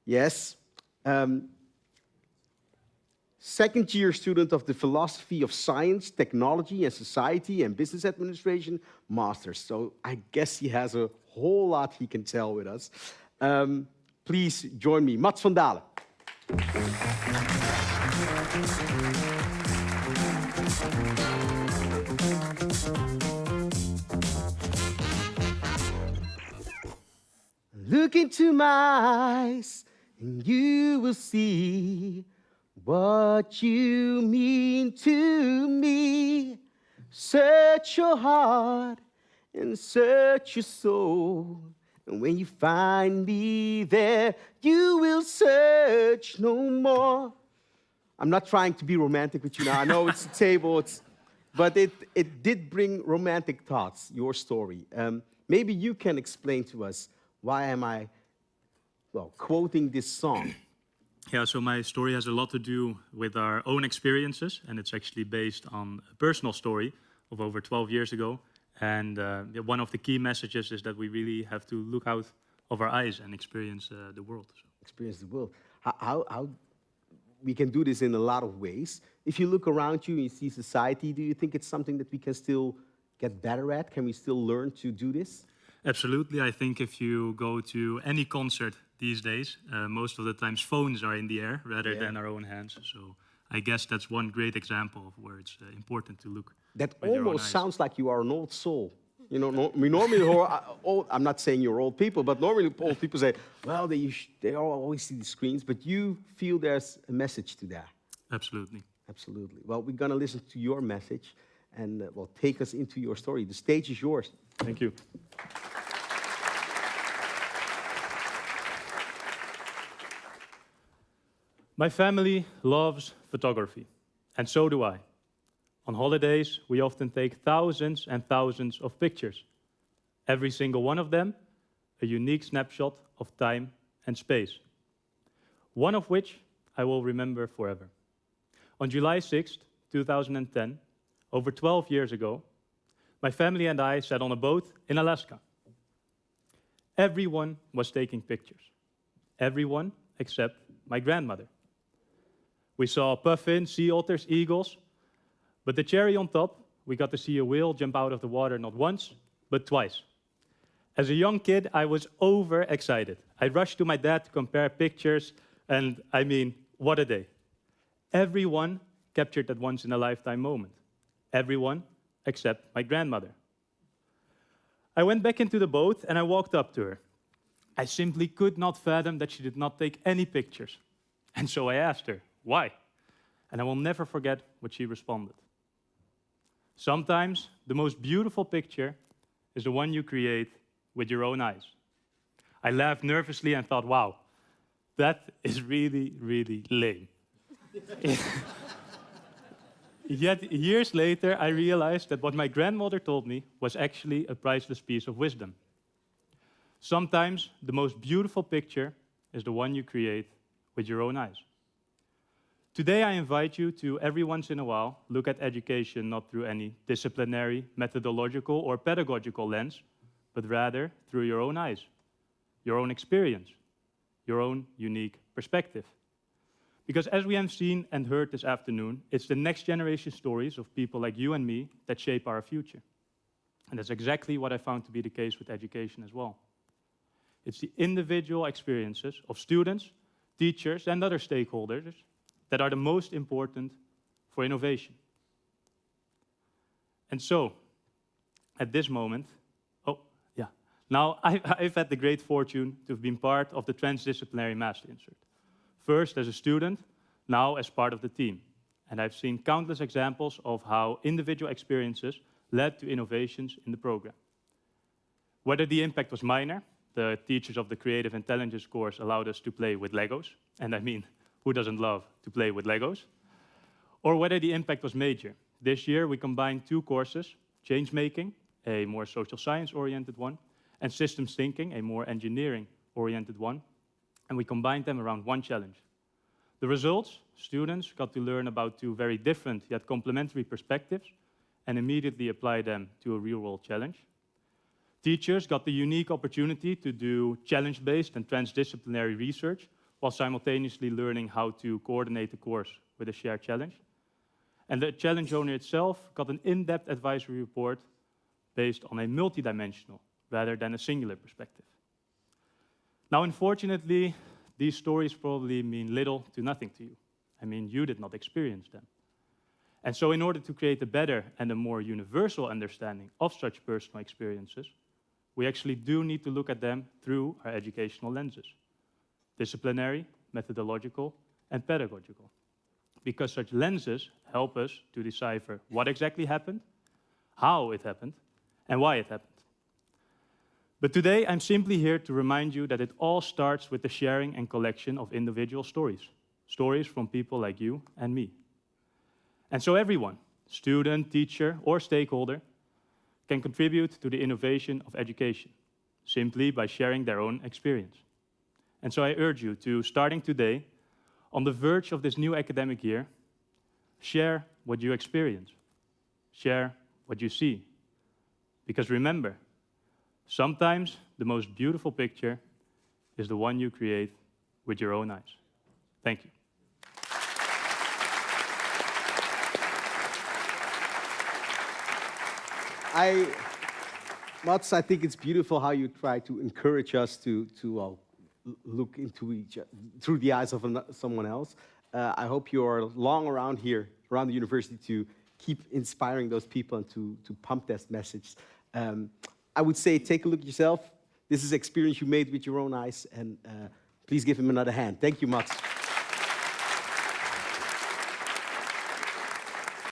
Yes. Um, Second year student of the Philosophy of Science, Technology and Society and Business Administration, Masters. So I guess he has a whole lot he can tell with us. Please join me, Mats van Dalen. Look into my eyes and you will see what you mean to me. Search your heart and search your soul. And when you find me there, you will search no more. I'm not trying to be romantic with you now. I know it's a table, but it did bring romantic thoughts, your story. Maybe you can explain to us, why am I, quoting this song? Yeah, so my story has a lot to do with our own experiences, and it's actually based on a personal story of over 12 years ago. And one of the key messages is that we really have to look out of our eyes and experience the world. So. Experience the world. How we can do this in a lot of ways. If you look around you and you see society, do you think it's something that we can still get better at? Can we still learn to do this? Absolutely. I think if you go to any concert these days, most of the times phones are in the air rather than our own hands. So I guess that's one great example of where it's important to look. That almost sounds like you are an old soul. You know, we normally, I'm not saying you're old people, but normally old people say, well, they always see the screens, but you feel there's a message to that. Absolutely. Absolutely. Well, we're going to listen to your message and take us into your story. The stage is yours. Thank you. My family loves photography, and so do I. On holidays, we often take thousands and thousands of pictures. Every single one of them, a unique snapshot of time and space. One of which I will remember forever. On July 6th, 2010, over 12 years ago, my family and I sat on a boat in Alaska. Everyone was taking pictures. Everyone except my grandmother. We saw puffins, sea otters, eagles, but the cherry on top, we got to see a whale jump out of the water not once, but twice. As a young kid, I was overexcited. I rushed to my dad to compare pictures, and I mean, what a day. Everyone captured that once-in-a-lifetime moment. Everyone except my grandmother. I went back into the boat and I walked up to her. I simply could not fathom that she did not take any pictures. And so I asked her, why? And I will never forget what she responded. Sometimes the most beautiful picture is the one you create with your own eyes. I laughed nervously and thought, wow, that is really, really lame. Yet years later, I realized that what my grandmother told me was actually a priceless piece of wisdom. Sometimes the most beautiful picture is the one you create with your own eyes. Today, I invite you to, every once in a while, look at education not through any disciplinary, methodological, or pedagogical lens, but rather through your own eyes, your own experience, your own unique perspective. Because as we have seen and heard this afternoon, it's the next generation stories of people like you and me that shape our future. And that's exactly what I found to be the case with education as well. It's the individual experiences of students, teachers, and other stakeholders that are the most important for innovation. And so, at this moment, now I've had the great fortune to have been part of the Transdisciplinary Master Insert. First as a student, now as part of the team. And I've seen countless examples of how individual experiences led to innovations in the program. Whether the impact was minor, the teachers of the Creative Intelligence course allowed us to play with Legos, and I mean, who doesn't love to play with Legos? Or whether the impact was major. This year we combined two courses, Changemaking, a more social science-oriented one, and Systems Thinking, a more engineering-oriented one, and we combined them around one challenge. The results, students got to learn about two very different yet complementary perspectives and immediately apply them to a real-world challenge. Teachers got the unique opportunity to do challenge-based and transdisciplinary research while simultaneously learning how to coordinate the course with a shared challenge. And the challenge owner itself got an in-depth advisory report based on a multidimensional rather than a singular perspective. Now, unfortunately, these stories probably mean little to nothing to you. I mean, you did not experience them. And so in order to create a better and a more universal understanding of such personal experiences, we actually do need to look at them through our educational lenses: disciplinary, methodological, and pedagogical. Because such lenses help us to decipher what exactly happened, how it happened, and why it happened. But today, I'm simply here to remind you that it all starts with the sharing and collection of individual stories. Stories from people like you and me. And so everyone, student, teacher, or stakeholder, can contribute to the innovation of education, simply by sharing their own experience. And so I urge you to, starting today, on the verge of this new academic year, share what you experience. Share what you see. Because remember, sometimes the most beautiful picture is the one you create with your own eyes. Thank you. Mats, I think it's beautiful how you try to encourage us to look into through the eyes of someone else. I hope you are long around here, around the university, to keep inspiring those people and to pump that message. I would say take a look at yourself. This is experience you made with your own eyes, and please give him another hand. Thank you, Mats.